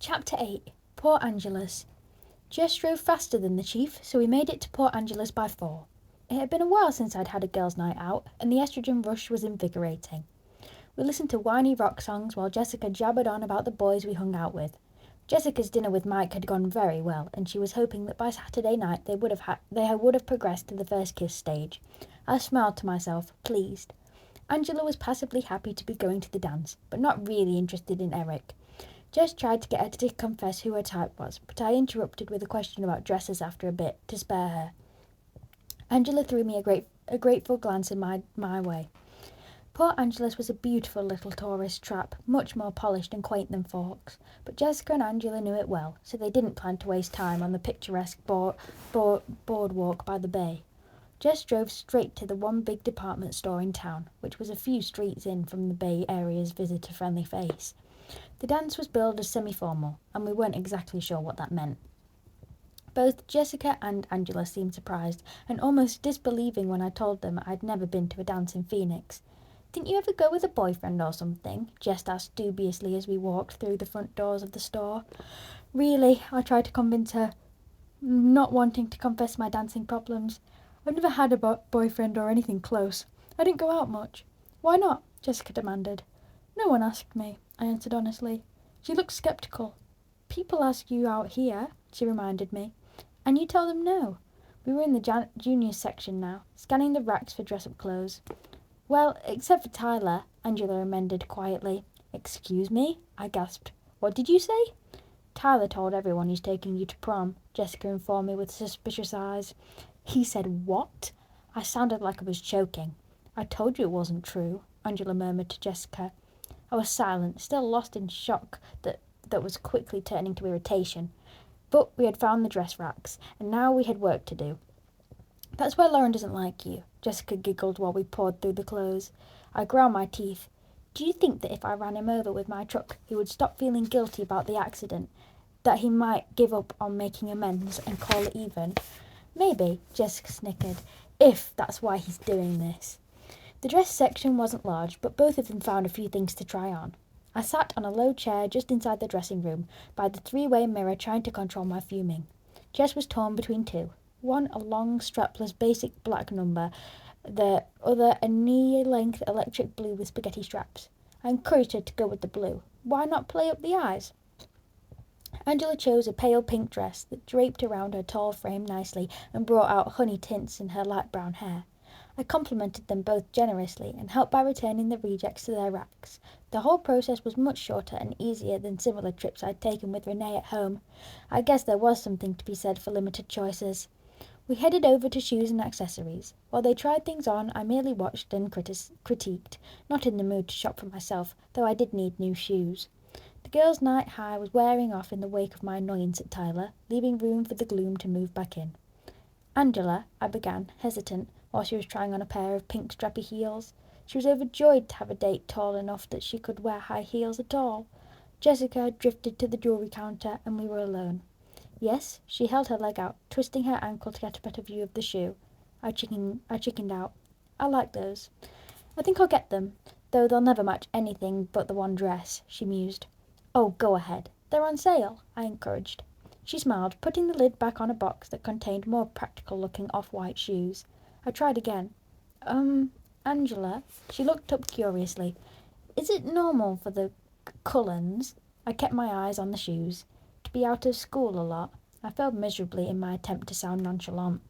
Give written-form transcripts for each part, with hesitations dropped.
Chapter 8. Port Angeles. Jess drove faster than the chief, so we made it to Port Angeles by 4. It had been a while since I'd had a girls' night out, and the estrogen rush was invigorating. We listened to whiny rock songs while Jessica jabbered on about the boys we hung out with. Jessica's dinner with Mike had gone very well, and she was hoping that by Saturday night they would have progressed to the first kiss stage. I smiled to myself, pleased. Angela was passively happy to be going to the dance, but not really interested in Eric. Jess tried to get her to confess who her type was, but I interrupted with a question about dresses after a bit, to spare her. Angela threw me a grateful glance in my way. Port Angeles was a beautiful little tourist trap, much more polished and quaint than Forks, but Jessica and Angela knew it well, so they didn't plan to waste time on the picturesque boardwalk by the bay. Jess drove straight to the one big department store in town, which was a few streets in from the Bay Area's visitor-friendly face. The dance was billed as semi-formal, and we weren't exactly sure what that meant. Both Jessica and Angela seemed surprised and almost disbelieving when I told them I'd never been to a dance in Phoenix. "Didn't you ever go with a boyfriend or something?" Jess asked dubiously as we walked through the front doors of the store. "Really," I tried to convince her, not wanting to confess my dancing problems. "I've never had a boyfriend or anything close. I didn't go out much." "Why not?" Jessica demanded. "No one asked me," I answered honestly. She looked sceptical. "People ask you out here," she reminded me. "And you tell them no." We were in the juniors section now, scanning the racks for dress-up clothes. "Well, except for Tyler," Angela amended quietly. "Excuse me?" I gasped. "What did you say?" "Tyler told everyone he's taking you to prom," Jessica informed me with suspicious eyes. "He said what?" I sounded like I was choking. "I told you it wasn't true," Angela murmured to Jessica. I was silent, still lost in shock that was quickly turning to irritation. But we had found the dress racks, and now we had work to do. "That's why Lauren doesn't like you," Jessica giggled while we poured through the clothes. I ground my teeth. "Do you think that if I ran him over with my truck, he would stop feeling guilty about the accident? That he might give up on making amends and call it even?" "Maybe," Jessica snickered, "if that's why he's doing this." The dress section wasn't large, but both of them found a few things to try on. I sat on a low chair just inside the dressing room, by the three-way mirror trying to control my fuming. Jess was torn between two. One a long, strapless, basic black number, the other a knee-length electric blue with spaghetti straps. I encouraged her to go with the blue. Why not play up the eyes? Angela chose a pale pink dress that draped around her tall frame nicely and brought out honey tints in her light brown hair. I complimented them both generously and helped by returning the rejects to their racks. The whole process was much shorter and easier than similar trips I'd taken with Renee at home. I guess there was something to be said for limited choices. We headed over to shoes and accessories. While they tried things on, I merely watched and critiqued, not in the mood to shop for myself, though I did need new shoes. The girls' night high was wearing off in the wake of my annoyance at Tyler, leaving room for the gloom to move back in. "Angela," I began, hesitant, while she was trying on a pair of pink strappy heels. She was overjoyed to have a date tall enough that she could wear high heels at all. Jessica had drifted to the jewellery counter, and we were alone. "Yes?" She held her leg out, twisting her ankle to get a better view of the shoe. I chickened out. "I like those. I think I'll get them, though they'll never match anything but the one dress," she mused. "Oh, go ahead. They're on sale," I encouraged. She smiled, putting the lid back on a box that contained more practical-looking off-white shoes. I tried again. Angela," she looked up curiously, "is it normal for the Cullens," I kept my eyes on the shoes, "to be out of school a lot?" I failed miserably in my attempt to sound nonchalant.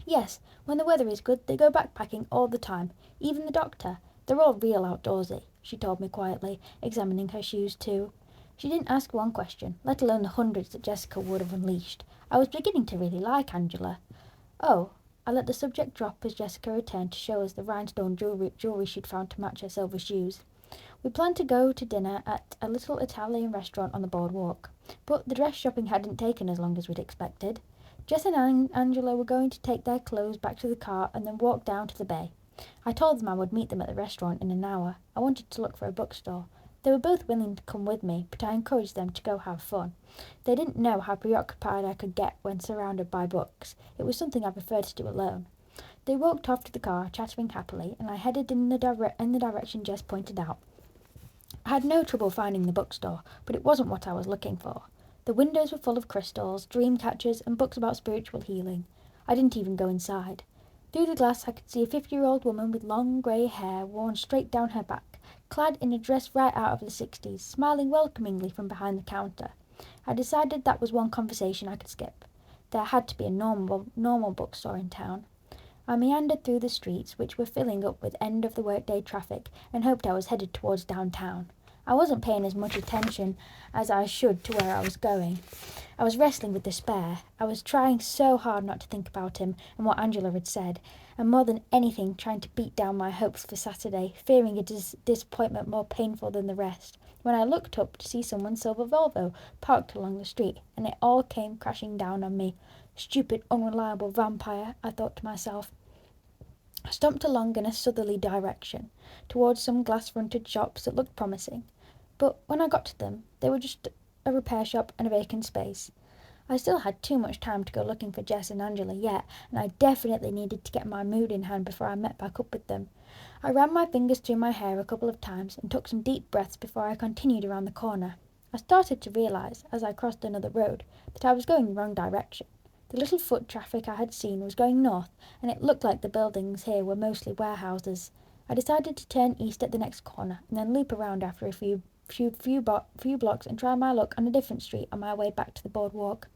"Yes, when the weather is good, they go backpacking all the time. Even the doctor. They're all real outdoorsy," she told me quietly, examining her shoes too. She didn't ask one question, let alone the hundreds that Jessica would have unleashed. I was beginning to really like Angela. "Oh," I let the subject drop as Jessica returned to show us the rhinestone jewellery she'd found to match her silver shoes. We planned to go to dinner at a little Italian restaurant on the boardwalk, but the dress shopping hadn't taken as long as we'd expected. Jess and Angela were going to take their clothes back to the car and then walk down to the bay. I told them I would meet them at the restaurant in an hour. I wanted to look for a bookstore. They were both willing to come with me, but I encouraged them to go have fun. They didn't know how preoccupied I could get when surrounded by books. It was something I preferred to do alone. They walked off to the car, chattering happily, and I headed in the direction Jess pointed out. I had no trouble finding the bookstore, but it wasn't what I was looking for. The windows were full of crystals, dream catchers, and books about spiritual healing. I didn't even go inside. Through the glass I could see a 50-year-old woman with long grey hair worn straight down her back, clad in a dress right out of the 60s, smiling welcomingly from behind the counter. I decided that was one conversation I could skip. There had to be a normal bookstore in town. I meandered through the streets, which were filling up with end-of-the-workday traffic, and hoped I was headed towards downtown. I wasn't paying as much attention as I should to where I was going. I was wrestling with despair. I was trying so hard not to think about him and what Angela had said, and more than anything trying to beat down my hopes for Saturday, fearing a disappointment more painful than the rest, when I looked up to see someone's silver Volvo parked along the street, and it all came crashing down on me. Stupid, unreliable vampire, I thought to myself. I stumped along in a southerly direction, towards some glass-fronted shops that looked promising. But when I got to them, they were just a repair shop and a vacant space. I still had too much time to go looking for Jess and Angela yet, and I definitely needed to get my mood in hand before I met back up with them. I ran my fingers through my hair a couple of times and took some deep breaths before I continued around the corner. I started to realise, as I crossed another road, that I was going the wrong direction. The little foot traffic I had seen was going north, and it looked like the buildings here were mostly warehouses. I decided to turn east at the next corner, and then loop around after a few blocks and try my luck on a different street on my way back to the boardwalk.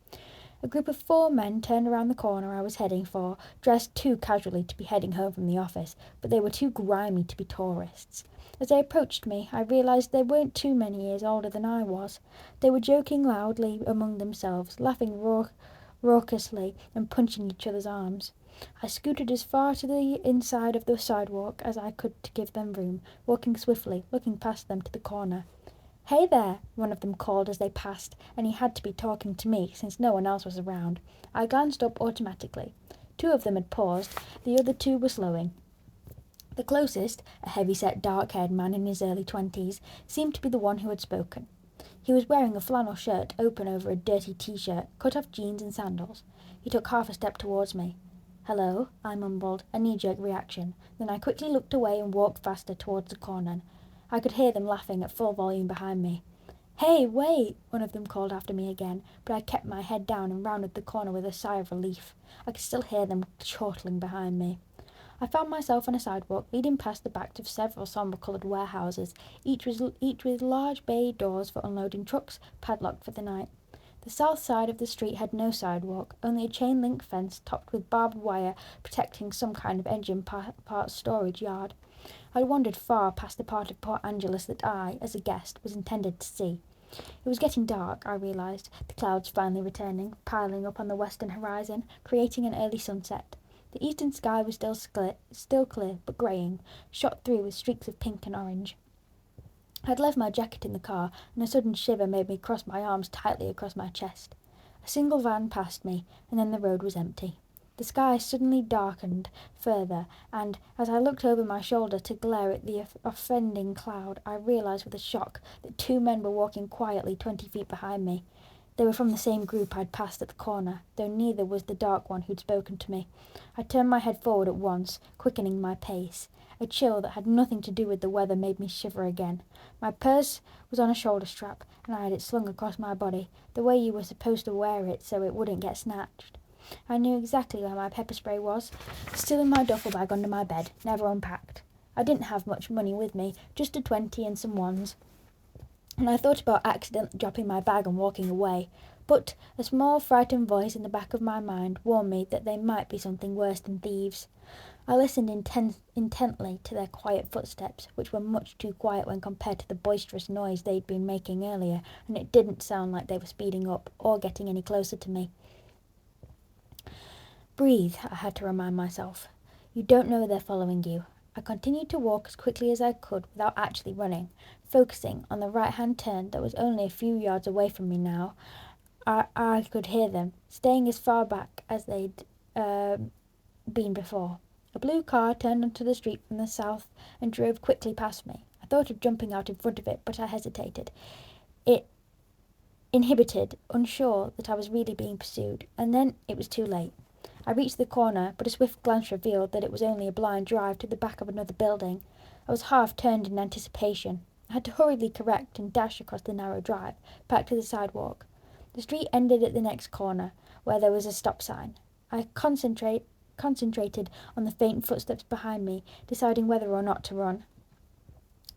A group of 4 men turned around the corner I was heading for, dressed too casually to be heading home from the office, but they were too grimy to be tourists. As they approached me, I realised they weren't too many years older than I was. They were joking loudly among themselves, laughing raucously and punching each other's arms. I scooted as far to the inside of the sidewalk as I could to give them room, walking swiftly, looking past them to the corner. "Hey there," one of them called as they passed, and he had to be talking to me since no one else was around. I glanced up automatically. 2 of them had paused, the other 2 were slowing. The closest, a heavy-set, dark-haired man in his early 20s, seemed to be the one who had spoken. He was wearing a flannel shirt open over a dirty t-shirt, cut-off jeans and sandals. He took half a step towards me. "Hello," I mumbled, a knee-jerk reaction. Then I quickly looked away and walked faster towards the corner. I could hear them laughing at full volume behind me. "Hey, wait!" one of them called after me again, but I kept my head down and rounded the corner with a sigh of relief. I could still hear them chortling behind me. I found myself on a sidewalk leading past the backs of several sombre-coloured warehouses, each with large bay doors for unloading trucks, padlocked for the night. The south side of the street had no sidewalk, only a chain-link fence topped with barbed wire protecting some kind of engine parts storage yard. I had wandered far past the part of Port Angeles that I, as a guest, was intended to see. It was getting dark, I realised, the clouds finally returning, piling up on the western horizon, creating an early sunset. The eastern sky was still clear, but greying, shot through with streaks of pink and orange. I had left my jacket in the car, and a sudden shiver made me cross my arms tightly across my chest. A single van passed me, and then the road was empty. The sky suddenly darkened further, and as I looked over my shoulder to glare at the offending cloud, I realised with a shock that 2 men were walking quietly 20 feet behind me. They were from the same group I'd passed at the corner, though neither was the dark one who'd spoken to me. I turned my head forward at once, quickening my pace. A chill that had nothing to do with the weather made me shiver again. My purse was on a shoulder strap, and I had it slung across my body, the way you were supposed to wear it so it wouldn't get snatched. I knew exactly where my pepper spray was, still in my duffel bag under my bed, never unpacked. I didn't have much money with me, just a 20 and some ones, and I thought about accidentally dropping my bag and walking away, but a small frightened voice in the back of my mind warned me that they might be something worse than thieves. I listened intently to their quiet footsteps, which were much too quiet when compared to the boisterous noise they'd been making earlier, and it didn't sound like they were speeding up or getting any closer to me. "Breathe," I had to remind myself. "You don't know they're following you." I continued to walk as quickly as I could without actually running, focusing on the right-hand turn that was only a few yards away from me now. I could hear them, staying as far back as they'd been before. A blue car turned onto the street from the south and drove quickly past me. I thought of jumping out in front of it, but I hesitated. It inhibited, unsure that I was really being pursued, and then it was too late. I reached the corner, but a swift glance revealed that it was only a blind drive to the back of another building. I was half turned in anticipation. I had to hurriedly correct and dash across the narrow drive, back to the sidewalk. The street ended at the next corner, where there was a stop sign. I concentrated on the faint footsteps behind me, deciding whether or not to run.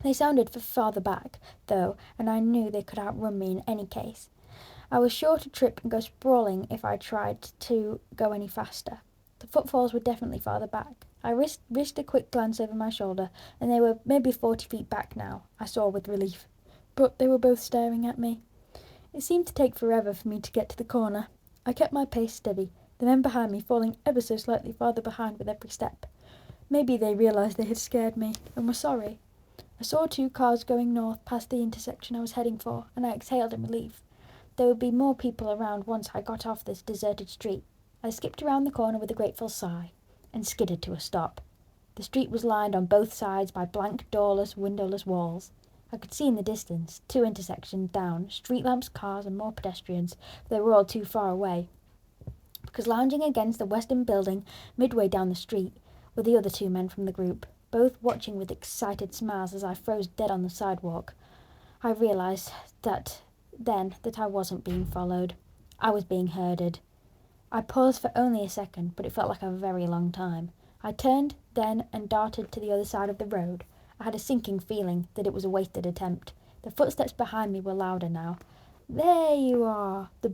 They sounded farther back, though, and I knew they could outrun me in any case. I was sure to trip and go sprawling if I tried to go any faster. The footfalls were definitely farther back. I risked a quick glance over my shoulder, and they were maybe 40 feet back now, I saw with relief. But they were both staring at me. It seemed to take forever for me to get to the corner. I kept my pace steady, the men behind me falling ever so slightly farther behind with every step. Maybe they realised they had scared me, and were sorry. I saw 2 cars going north past the intersection I was heading for, and I exhaled in relief. There would be more people around once I got off this deserted street. I skipped around the corner with a grateful sigh, and skidded to a stop. The street was lined on both sides by blank, doorless, windowless walls. I could see in the distance, 2 intersections down, street lamps, cars, and more pedestrians, but they were all too far away. Because lounging against the western building, midway down the street, were the other 2 men from the group, both watching with excited smiles as I froze dead on the sidewalk. I realised that I wasn't being followed. I was being herded. I paused for only a second, but it felt like a very long time. I turned then and darted to the other side of the road. I had a sinking feeling that it was a wasted attempt. The footsteps behind me were louder now. "There you are!" The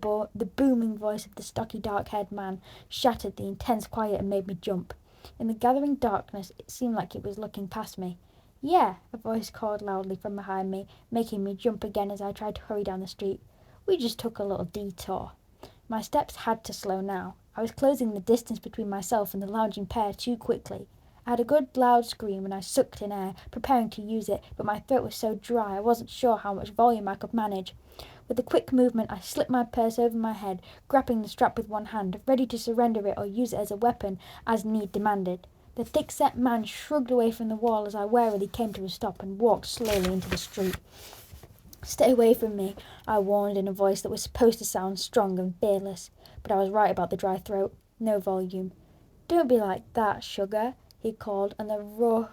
booming voice of the stocky, dark-haired man shattered the intense quiet and made me jump. In the gathering darkness, it seemed like it was looking past me. "Yeah," a voice called loudly from behind me, making me jump again as I tried to hurry down the street. "We just took a little detour." My steps had to slow now. I was closing the distance between myself and the lounging pair too quickly. I had a good loud scream and I sucked in air, preparing to use it, but my throat was so dry I wasn't sure how much volume I could manage. With a quick movement I slipped my purse over my head, grabbing the strap with one hand, ready to surrender it or use it as a weapon as need demanded. The thick-set man shrugged away from the wall as I warily came to a stop and walked slowly into the street. "Stay away from me," I warned in a voice that was supposed to sound strong and fearless, but I was right about the dry throat. No volume. "Don't be like that, sugar," he called, and the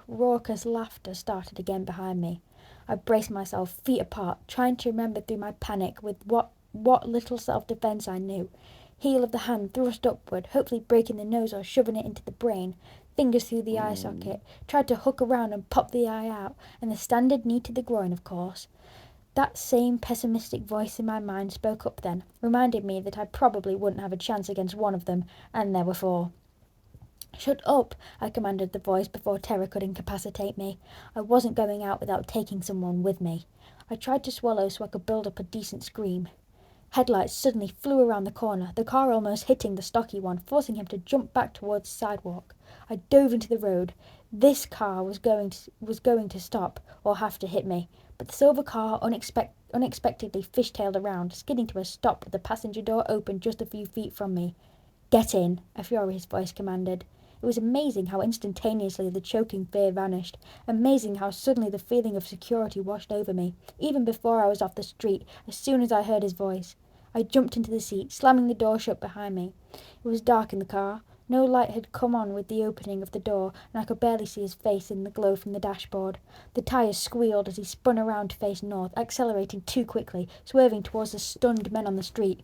raucous laughter started again behind me. I braced myself, feet apart, trying to remember through my panic with what little self-defence I knew. Heel of the hand thrust upward, hopefully breaking the nose or shoving it into the brain. Fingers through the eye socket. Tried to hook around and pop the eye out, and the standard knee to the groin, of course. That same pessimistic voice in my mind spoke up then, reminded me that I probably wouldn't have a chance against one of them, and there were 4. "Shut up," I commanded the voice before terror could incapacitate me. I wasn't going out without taking someone with me. I tried to swallow so I could build up a decent scream. Headlights suddenly flew around the corner, the car almost hitting the stocky one, forcing him to jump back towards the sidewalk. I dove into the road. This car was going to stop, or have to hit me, but the silver car unexpectedly fishtailed around, skidding to a stop with the passenger door open just a few feet from me. "Get in," a furious voice commanded. It was amazing how instantaneously the choking fear vanished, amazing how suddenly the feeling of security washed over me, even before I was off the street, as soon as I heard his voice. I jumped into the seat, slamming the door shut behind me. It was dark in the car. No light had come on with the opening of the door, and I could barely see his face in the glow from the dashboard. The tyres squealed as he spun around to face north, accelerating too quickly, swerving towards the stunned men on the street.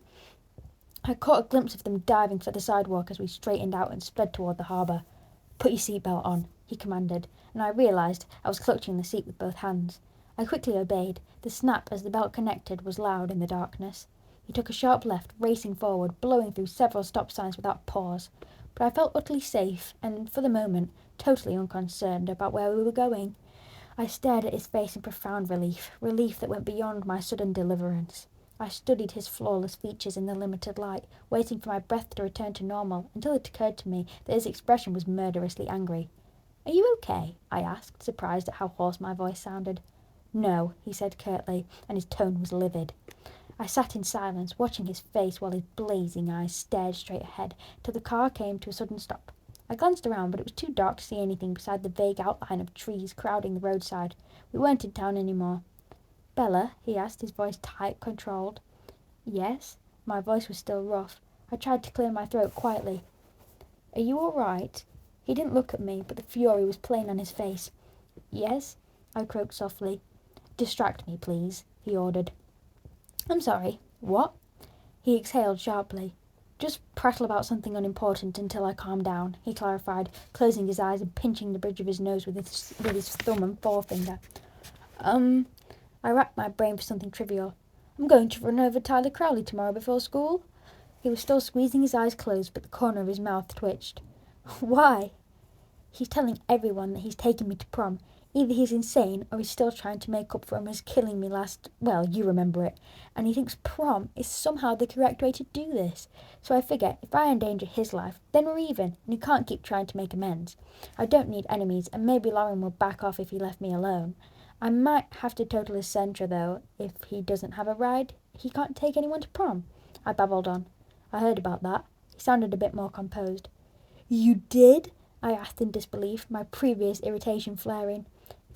I caught a glimpse of them diving for the sidewalk as we straightened out and sped toward the harbour. "Put your seatbelt on," he commanded, and I realised I was clutching the seat with both hands. I quickly obeyed. The snap as the belt connected was loud in the darkness. He took a sharp left, racing forward, blowing through several stop signs without pause. But I felt utterly safe and, for the moment, totally unconcerned about where we were going. I stared at his face in profound relief that went beyond my sudden deliverance. I studied his flawless features in the limited light, waiting for my breath to return to normal, until it occurred to me that his expression was murderously angry. "Are you okay?" I asked, surprised at how hoarse my voice sounded. "No," he said curtly, and his tone was livid. I sat in silence, watching his face while his blazing eyes stared straight ahead, till the car came to a sudden stop. I glanced around, but it was too dark to see anything beside the vague outline of trees crowding the roadside. We weren't in town any more. "Bella?" he asked, his voice tight, controlled. "Yes?" My voice was still rough. I tried to clear my throat quietly. "Are you all right?" He didn't look at me, but the fury was plain on his face. "Yes?" I croaked softly. distract me, please," he ordered. "I'm sorry, what?" He exhaled sharply. "Just prattle about something unimportant until I calm down," he clarified, closing his eyes and pinching the bridge of his nose with his thumb and forefinger. I racked my brain for something trivial. "I'm going to run over Tyler Crowley tomorrow before school." He was still squeezing his eyes closed, but the corner of his mouth twitched. "Why?" "He's telling everyone that he's taking me to prom. Either he's insane or he's still trying to make up for him as killing me well, you remember it. And he thinks prom is somehow the correct way to do this. So I figure if I endanger his life, then we're even, and he can't keep trying to make amends. I don't need enemies, and maybe Lauren will back off if he left me alone. I might have to total his Sentra, though, if he doesn't have a ride. He can't take anyone to prom." I babbled on. "I heard about that." He sounded a bit more composed. "You did?" I asked in disbelief, my previous irritation flaring.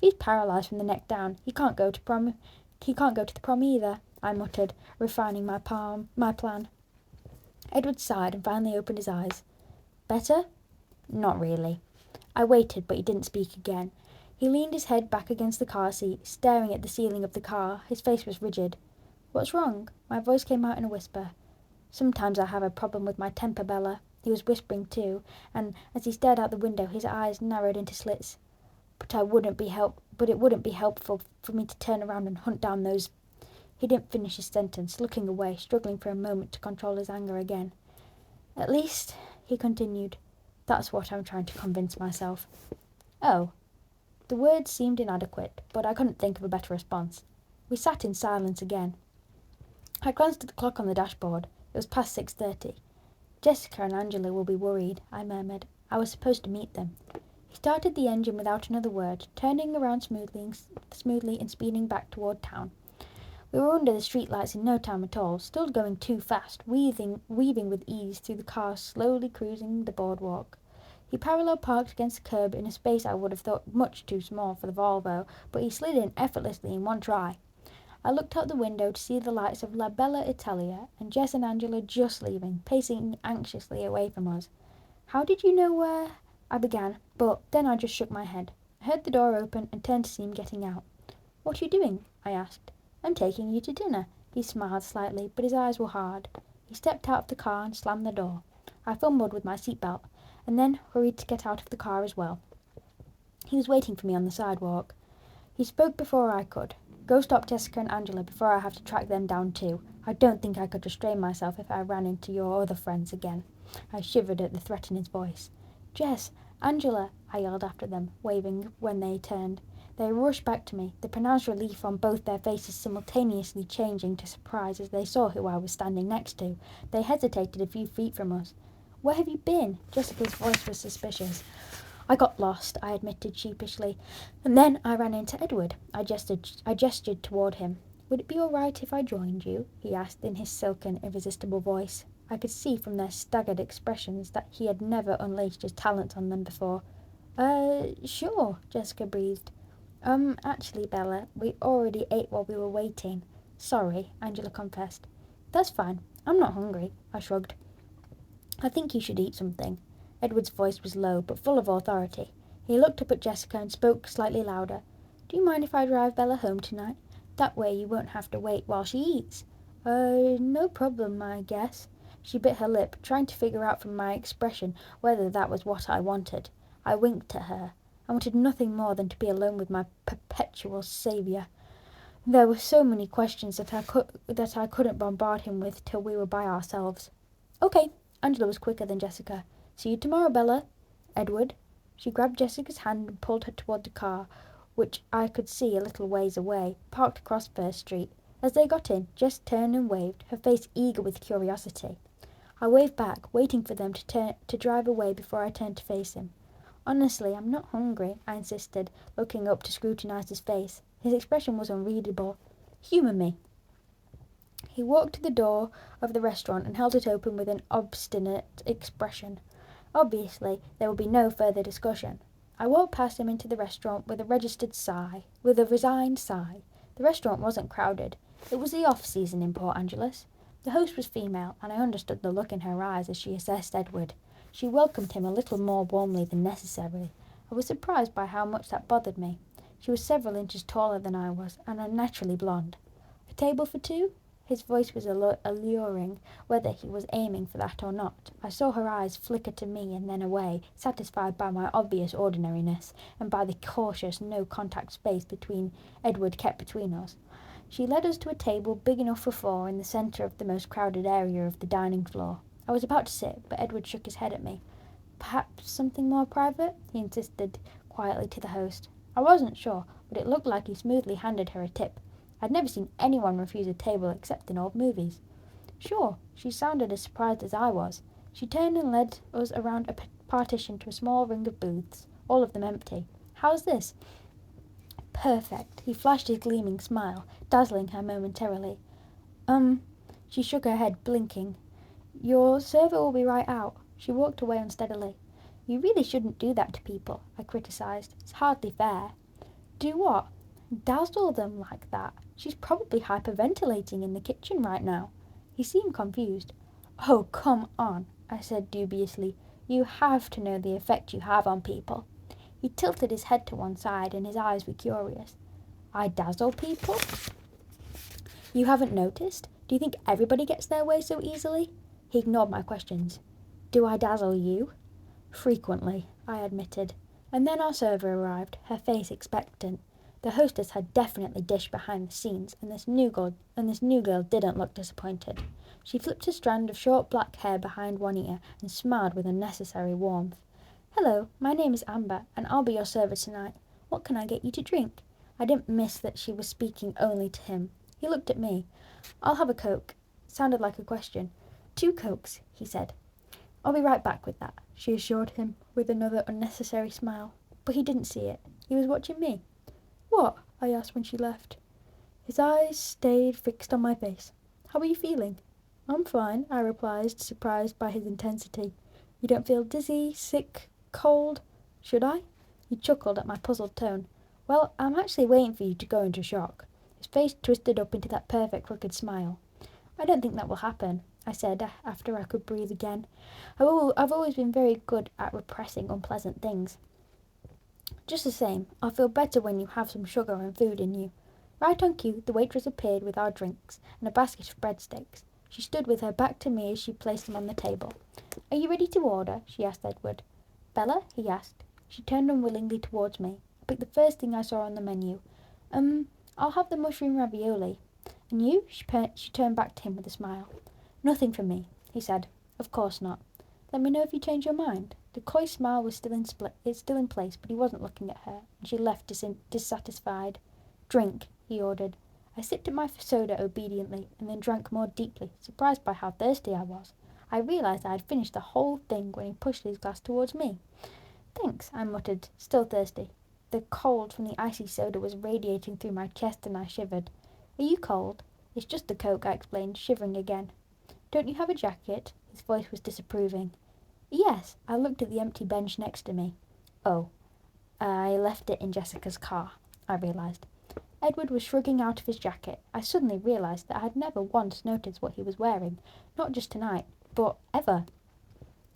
"If he's paralysed from the neck down, he can't go to prom. He can't go to the prom either," I muttered, refining my plan. Edward sighed and finally opened his eyes. "Better?" "Not really." I waited, but he didn't speak again. He leaned his head back against the car seat, staring at the ceiling of the car. His face was rigid. "What's wrong?" My voice came out in a whisper. "Sometimes I have a problem with my temper, Bella." He was whispering too, and as he stared out the window, his eyes narrowed into slits. But it wouldn't be helpful for me to turn around and hunt down those—" He didn't finish his sentence, looking away, struggling for a moment to control his anger again. "At least," he continued, "that's what I'm trying to convince myself." "Oh." The words seemed inadequate, but I couldn't think of a better response. We sat in silence again. I glanced at the clock on the dashboard. It was past 6:30. "Jessica and Angela will be worried," I murmured. "I was supposed to meet them." He started the engine without another word, turning around smoothly and speeding back toward town. We were under the streetlights in no time at all, still going too fast, weaving with ease through the car slowly cruising the boardwalk. He parallel parked against the curb in a space I would have thought much too small for the Volvo, but he slid in effortlessly in one try. I looked out the window to see the lights of La Bella Italia, and Jess and Angela just leaving, pacing anxiously away from us. "How did you know where—" I began, but then I just shook my head. I heard the door open and turned to see him getting out. "What are you doing?" I asked. "I'm taking you to dinner." He smiled slightly, but his eyes were hard. He stepped out of the car and slammed the door. I fumbled with my seatbelt, and then hurried to get out of the car as well. He was waiting for me on the sidewalk. He spoke before I could. "Go stop Jessica and Angela before I have to track them down too. I don't think I could restrain myself if I ran into your other friends again." I shivered at the threat in his voice. "Jess, Angela," I yelled after them, waving when they turned. They rushed back to me, the pronounced relief on both their faces simultaneously changing to surprise as they saw who I was standing next to. They hesitated a few feet from us. "Where have you been?" Jessica's voice was suspicious. "I got lost," I admitted sheepishly, "and then I ran into Edward." I gestured toward him. "Would it be all right if I joined you?" he asked in his silken, irresistible voice. I could see from their staggered expressions that he had never unleashed his talent on them before. Sure," Jessica breathed. Actually, Bella, we already ate while we were waiting." "Sorry," Angela confessed. "That's fine. I'm not hungry," I shrugged. "I think you should eat something." Edward's voice was low, but full of authority. He looked up at Jessica and spoke slightly louder. "Do you mind if I drive Bella home tonight? That way you won't have to wait while she eats." No problem, I guess." She bit her lip, trying to figure out from my expression whether that was what I wanted. I winked at her. I wanted nothing more than to be alone with my perpetual saviour. There were so many questions that I couldn't bombard him with till we were by ourselves. "Okay." Angela was quicker than Jessica. "See you tomorrow, Bella." "Edward." She grabbed Jessica's hand and pulled her toward the car, which I could see a little ways away, parked across First Street. As they got in, Jess turned and waved, her face eager with curiosity. I waved back, waiting for them to drive away before I turned to face him. "Honestly, I'm not hungry," I insisted, looking up to scrutinize his face. His expression was unreadable. "Humour me." He walked to the door of the restaurant and held it open with an obstinate expression. Obviously, there would be no further discussion. I walked past him into the restaurant with a resigned sigh. The restaurant wasn't crowded. It was the off-season in Port Angeles. The host was female, and I understood the look in her eyes as she assessed Edward. She welcomed him a little more warmly than necessary. I was surprised by how much that bothered me. She was several inches taller than I was, and unnaturally blonde. A table for two? His voice was alluring, whether he was aiming for that or not. I saw her eyes flicker to me and then away, satisfied by my obvious ordinariness, and by the cautious no-contact space Edward kept between us. She led us to a table big enough for four in the centre of the most crowded area of the dining floor. I was about to sit, but Edward shook his head at me. "Perhaps something more private?" he insisted quietly to the host. I wasn't sure, but it looked like he smoothly handed her a tip. I'd never seen anyone refuse a table except in old movies. "Sure." She sounded as surprised as I was. She turned and led us around a partition to a small ring of booths, all of them empty. "How's this?" "Perfect." He flashed his gleaming smile, dazzling her momentarily. She shook her head, blinking. "Your server will be right out." She walked away unsteadily. "You really shouldn't do that to people," I criticised. "It's hardly fair." "Do what?" "Dazzle them like that. She's probably hyperventilating in the kitchen right now." He seemed confused. "Oh, come on," I said dubiously. "You have to know the effect you have on people." He tilted his head to one side and his eyes were curious. "I dazzle people? You haven't noticed? Do you think everybody gets their way so easily?" He ignored my questions. "Do I dazzle you?" "Frequently," I admitted. And then our server arrived, her face expectant. The hostess had definitely dished behind the scenes, and this new girl didn't look disappointed. She flipped a strand of short black hair behind one ear and smiled with unnecessary warmth. "Hello, my name is Amber, and I'll be your server tonight. What can I get you to drink?" I didn't miss that she was speaking only to him. He looked at me. "I'll have a Coke." It sounded like a question. "2 Cokes," he said. "I'll be right back with that," she assured him, with another unnecessary smile. But he didn't see it. He was watching me. "What?" I asked when she left. His eyes stayed fixed on my face. "How are you feeling?" "I'm fine," I replied, surprised by his intensity. "You don't feel dizzy, sick, cold?" "Should I?" He chuckled at my puzzled tone. "Well, I'm actually waiting for you to go into shock." His face twisted up into that perfect crooked smile. "I don't think that will happen," I said after I could breathe again. I've always been very good at repressing unpleasant things. "Just the same, I'll feel better when you have some sugar and food in you." Right on cue, the waitress appeared with our drinks and a basket of breadsticks. She stood with her back to me as she placed them on the table. "Are you ready to order?" she asked Edward. "Bella?" he asked. She turned unwillingly towards me. I picked the first thing I saw on the menu. I'll have the mushroom ravioli." "And you?" She turned back to him with a smile. "Nothing for me," he said. "Of course not." "Let me know if you change your mind." The coy smile was still in place, but he wasn't looking at her, and she left dissatisfied. "Drink," he ordered. I sipped at my soda obediently, and then drank more deeply, surprised by how thirsty I was. I realised I had finished the whole thing when he pushed his glass towards me. "Thanks," I muttered, still thirsty. The cold from the icy soda was radiating through my chest, and I shivered. "Are you cold?" "It's just the Coke," I explained, shivering again. "Don't you have a jacket?" His voice was disapproving. "Yes." I looked at the empty bench next to me. "Oh, I left it in Jessica's car," I realised. Edward was shrugging out of his jacket. I suddenly realised that I had never once noticed what he was wearing, not just tonight, but ever.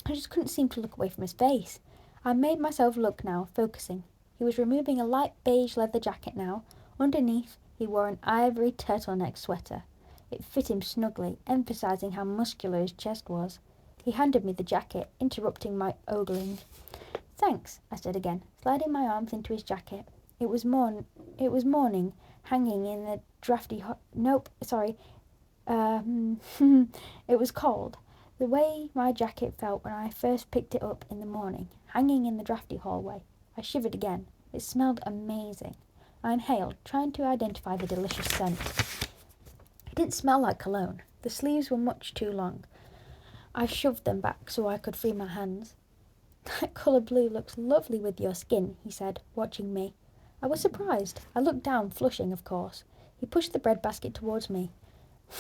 I just couldn't seem to look away from his face. I made myself look now, focusing. He was removing a light beige leather jacket now. Underneath, he wore an ivory turtleneck sweater. It fit him snugly, emphasizing how muscular his chest was. He handed me the jacket, interrupting my ogling. "Thanks," I said again, sliding my arms into his jacket. It was morning, hanging in the drafty it was cold. The way my jacket felt when I first picked it up in the morning, hanging in the drafty hallway. I shivered again. It smelled amazing. I inhaled, trying to identify the delicious scent. It didn't smell like cologne. The sleeves were much too long. I shoved them back so I could free my hands. "That colour blue looks lovely with your skin," he said, watching me. I was surprised. I looked down, flushing, of course. He pushed the bread basket towards me.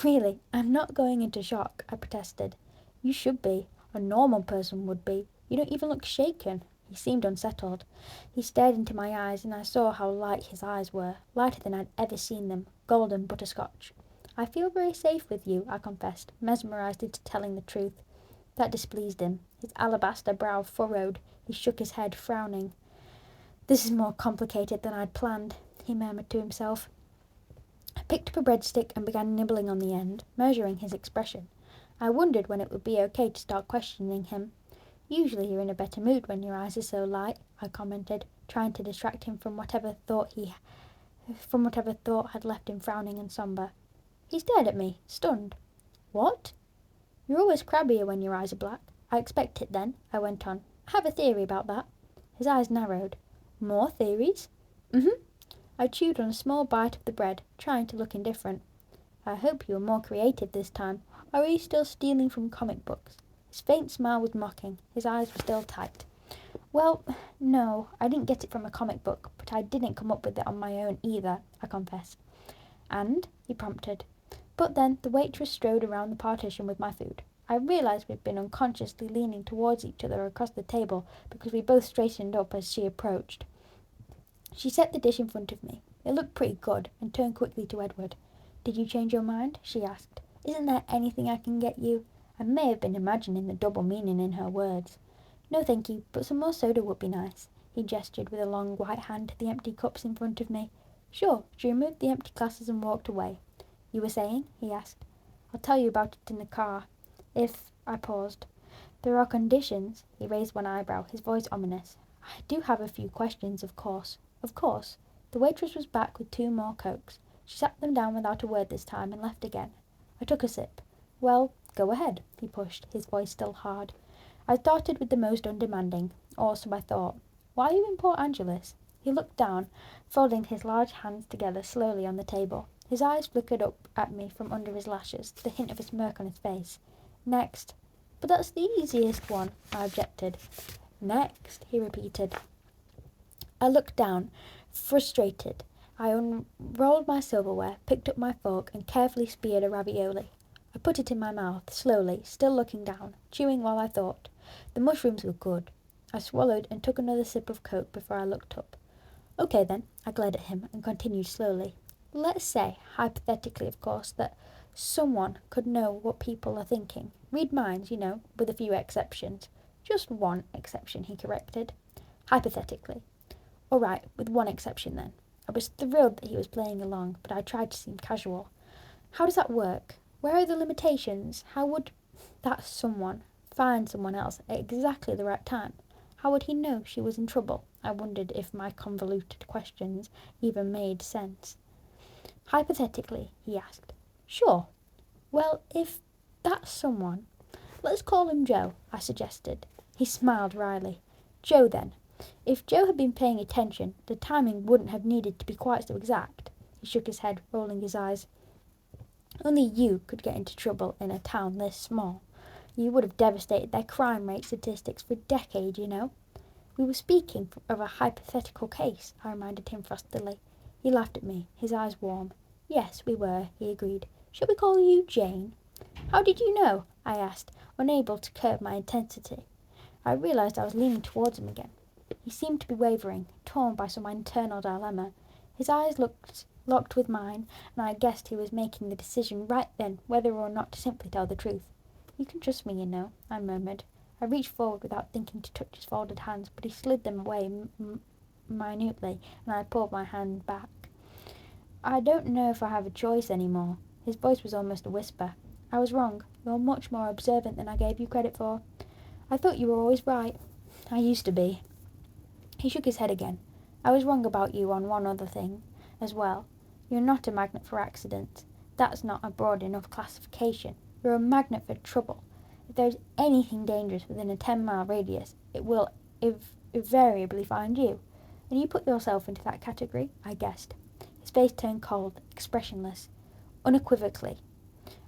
"Really, I'm not going into shock," I protested. "You should be. A normal person would be. You don't even look shaken." He seemed unsettled. He stared into my eyes, and I saw how light his eyes were, lighter than I'd ever seen them, golden butterscotch. "I feel very safe with you," I confessed, mesmerised into telling the truth. That displeased him. His alabaster brow furrowed. He shook his head, frowning. This is more complicated than I'd planned, he murmured to himself. I picked up a breadstick and began nibbling on the end, measuring his expression. I wondered when it would be okay to start questioning him. Usually you're in a better mood when your eyes are so light, I commented, trying to distract him from whatever thought had left him frowning and sombre. He stared at me, stunned. What? You're always crabbier when your eyes are black. I expect it then, I went on. I have a theory about that. His eyes narrowed. More theories? I chewed on a small bite of the bread, trying to look indifferent. I hope you were more creative this time, or are you still stealing from comic books? His faint smile was mocking. His eyes were still tight. Well, no, I didn't get it from a comic book, but I didn't come up with it on my own either, I confessed. And? He prompted. But then the waitress strode around the partition with my food. I realised we'd been unconsciously leaning towards each other across the table because we both straightened up as she approached. She set the dish in front of me. It looked pretty good, and turned quickly to Edward. Did you change your mind? She asked. Isn't there anything I can get you? I may have been imagining the double meaning in her words. No, thank you, but some more soda would be nice. He gestured with a long white hand to the empty cups in front of me. Sure. She removed the empty glasses and walked away. You were saying? He asked. I'll tell you about it in the car. I paused. There are conditions. He raised one eyebrow, his voice ominous. I do have a few questions, of course. Of course. The waitress was back with 2 more Cokes. She sat them down without a word this time and left again. I took a sip. Well, go ahead, he pushed, his voice still hard. I started with the most undemanding, or so I thought. Why are you in Port Angeles? He looked down, folding his large hands together slowly on the table. His eyes flickered up at me from under his lashes, the hint of a smirk on his face. Next. But that's the easiest one, I objected. Next, he repeated. I looked down, frustrated. I unrolled my silverware, picked up my fork, and carefully speared a ravioli. I put it in my mouth, slowly, still looking down, chewing while I thought. The mushrooms were good. I swallowed and took another sip of Coke before I looked up. Okay then, I glared at him and continued slowly. Let's say, hypothetically of course, that someone could know what people are thinking. Read minds, you know, with a few exceptions. Just one exception, he corrected. Hypothetically. All right, with one exception then. I was thrilled that he was playing along, but I tried to seem casual. How does that work? Where are the limitations? How would that someone find someone else at exactly the right time? How would he know she was in trouble? I wondered if my convoluted questions even made sense. Hypothetically, he asked. Sure. Well, if that someone... Let's call him Joe, I suggested. He smiled wryly. Joe, then. If Joe had been paying attention, the timing wouldn't have needed to be quite so exact. He shook his head, rolling his eyes. Only you could get into trouble in a town this small. You would have devastated their crime rate statistics for decades, you know. We were speaking of a hypothetical case, I reminded him frostily. He laughed at me, his eyes warm. Yes, we were, he agreed. Shall we call you Jane? How did you know? I asked, unable to curb my intensity. I realised I was leaning towards him again. He seemed to be wavering, torn by some internal dilemma. His eyes locked with mine, and I guessed he was making the decision right then whether or not to simply tell the truth. You can trust me, you know, I murmured. I reached forward without thinking to touch his folded hands, but he slid them away minutely, and I pulled my hand back. I don't know if I have a choice any more. His voice was almost a whisper. I was wrong. You're much more observant than I gave you credit for. I thought you were always right. I used to be. He shook his head again. I was wrong about you on one other thing as well. You're not a magnet for accidents. That's not a broad enough classification. You're a magnet for trouble. If there's anything dangerous within a 10-mile radius, it will invariably find you. And you put yourself into that category, I guessed. His face turned cold, expressionless, unequivocally.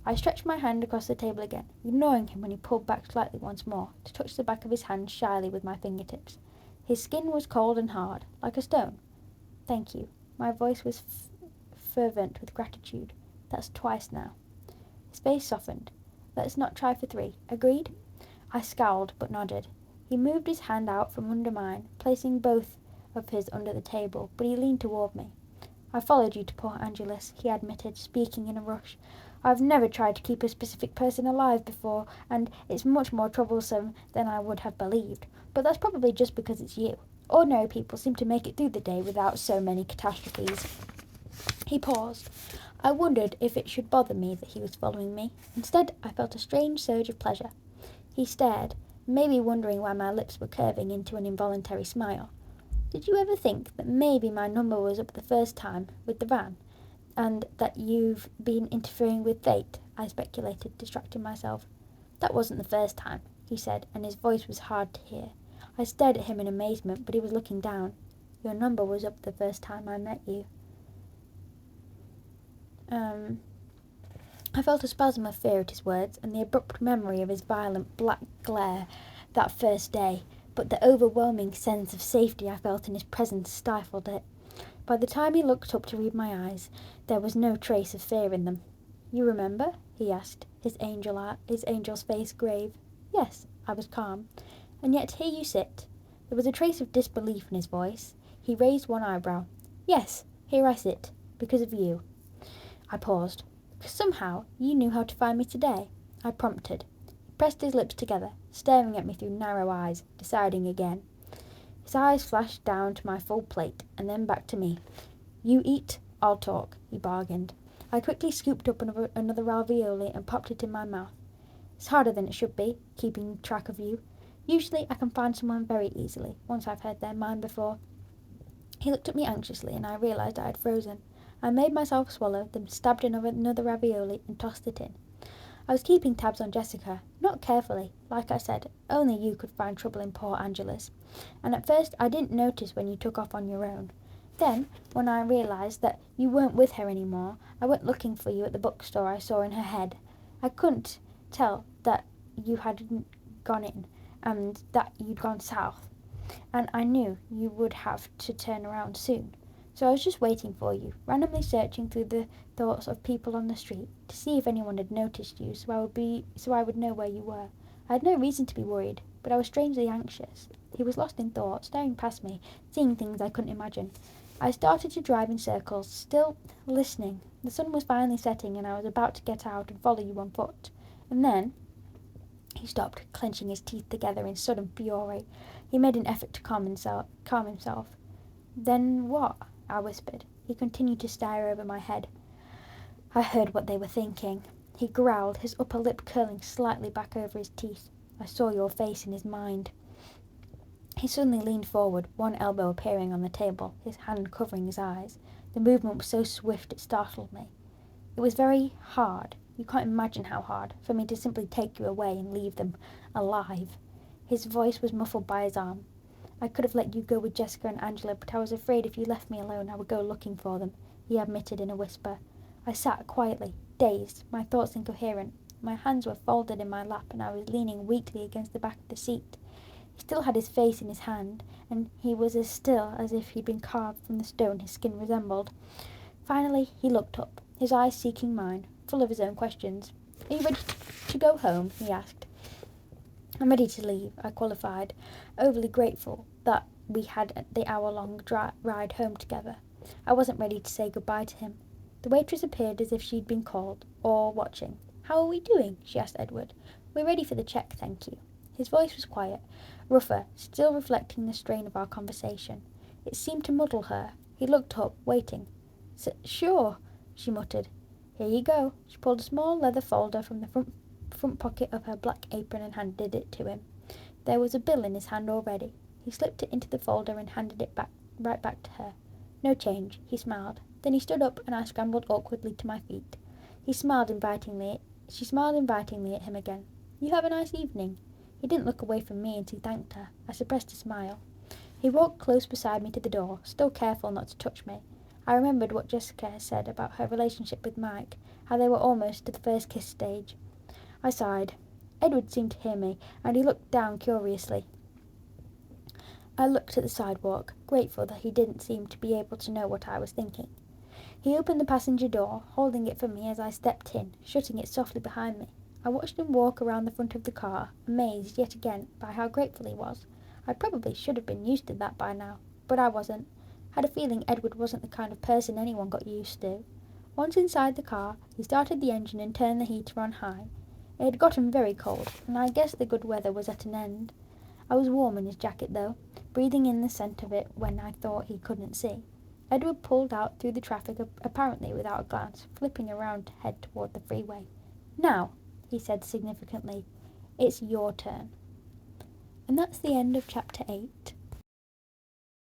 I stretched my hand across the table again, ignoring him when he pulled back slightly once more, to touch the back of his hand shyly with my fingertips. His skin was cold and hard, like a stone. Thank you. My voice was fervent with gratitude. That's twice now. His face softened. Let's not try for 3. Agreed? I scowled, but nodded. He moved his hand out from under mine, placing both of his under the table, but he leaned toward me. I followed you to Port Angeles, he admitted, speaking in a rush. I've never tried to keep a specific person alive before, and it's much more troublesome than I would have believed. But that's probably just because it's you. Ordinary people seem to make it through the day without so many catastrophes. He paused. I wondered if it should bother me that he was following me. Instead, I felt a strange surge of pleasure. He stared, maybe wondering why my lips were curving into an involuntary smile. Did you ever think that maybe my number was up the first time with the van, and that you've been interfering with fate? I speculated, distracting myself. That wasn't the first time, he said, and his voice was hard to hear. I stared at him in amazement, but he was looking down. Your number was up the first time I met you. I felt a spasm of fear at his words, and the abrupt memory of his violent black glare that first day, but the overwhelming sense of safety I felt in his presence stifled it. By the time he looked up to read my eyes, there was no trace of fear in them. You remember? He asked, his angel's face grave. Yes, I was calm. And yet here you sit. There was a trace of disbelief in his voice. He raised one eyebrow. Yes, here I sit, because of you. I paused. Because somehow you knew how to find me today, I prompted. He pressed his lips together, staring at me through narrow eyes, deciding again. His eyes flashed down to my full plate, and then back to me. You eat, I'll talk, he bargained. I quickly scooped up another ravioli and popped it in my mouth. It's harder than it should be, keeping track of you. Usually I can find someone very easily, once I've heard their mind before. He looked at me anxiously, and I realised I had frozen. I made myself swallow, then stabbed another ravioli and tossed it in. I was keeping tabs on Jessica, not carefully. Like I said, only you could find trouble in poor Angela's. And at first I didn't notice when you took off on your own. Then, when I realised that you weren't with her anymore, I went looking for you at the bookstore I saw in her head. I couldn't tell that you hadn't gone in, and that you'd gone south. And I knew you would have to turn around soon. So I was just waiting for you, randomly searching through the thoughts of people on the street to see if anyone had noticed you, so I would know where you were. I had no reason to be worried, but I was strangely anxious. He was lost in thought, staring past me, seeing things I couldn't imagine. I started to drive in circles, still listening. The sun was finally setting, and I was about to get out and follow you on foot. And then he stopped, clenching his teeth together in sudden fury. He made an effort to calm himself. Then what? I whispered. He continued to stare over my head. I heard what they were thinking. He growled, his upper lip curling slightly back over his teeth. I saw your face in his mind. He suddenly leaned forward, one elbow appearing on the table, his hand covering his eyes. The movement was so swift it startled me. It was very hard, you can't imagine how hard, for me to simply take you away and leave them alive. His voice was muffled by his arm. I could have let you go with Jessica and Angela, but I was afraid if you left me alone I would go looking for them, he admitted in a whisper. I sat quietly, dazed, my thoughts incoherent. My hands were folded in my lap, and I was leaning weakly against the back of the seat. He still had his face in his hand, and he was as still as if he'd been carved from the stone his skin resembled. Finally he looked up, his eyes seeking mine, full of his own questions. Are you ready to go home? He asked. I'm ready to leave, I qualified, overly grateful that we had the hour-long ride home together. I wasn't ready to say goodbye to him. The waitress appeared as if she'd been called, or watching. How are we doing? She asked Edward. We're ready for the check, thank you. His voice was quiet, rougher, still reflecting the strain of our conversation. It seemed to muddle her. He looked up, waiting. Sure, she muttered. Here you go. She pulled a small leather folder from the front pocket of her black apron and handed it to him. There was a bill in his hand already. He slipped it into the folder and handed it right back to her. No change, he smiled. Then he stood up, and I scrambled awkwardly to my feet. She smiled invitingly at him again. You have a nice evening. He didn't look away from me, and he thanked her. I suppressed a smile. He walked close beside me to the door, still careful not to touch me. I remembered what Jessica had said about her relationship with Mike, how they were almost to the first kiss stage. I sighed. Edward seemed to hear me, and he looked down curiously. I looked at the sidewalk, grateful that he didn't seem to be able to know what I was thinking. He opened the passenger door, holding it for me as I stepped in, shutting it softly behind me. I watched him walk around the front of the car, amazed yet again by how grateful he was. I probably should have been used to that by now, but I wasn't. Had a feeling Edward wasn't the kind of person anyone got used to. Once inside the car, he started the engine and turned the heater on high. It had gotten very cold, and I guessed the good weather was at an end. I was warm in his jacket though, breathing in the scent of it when I thought he couldn't see. Edward pulled out through the traffic apparently without a glance, flipping around to head toward the freeway. "Now," he said significantly, "it's your turn." And that's the end of chapter 8.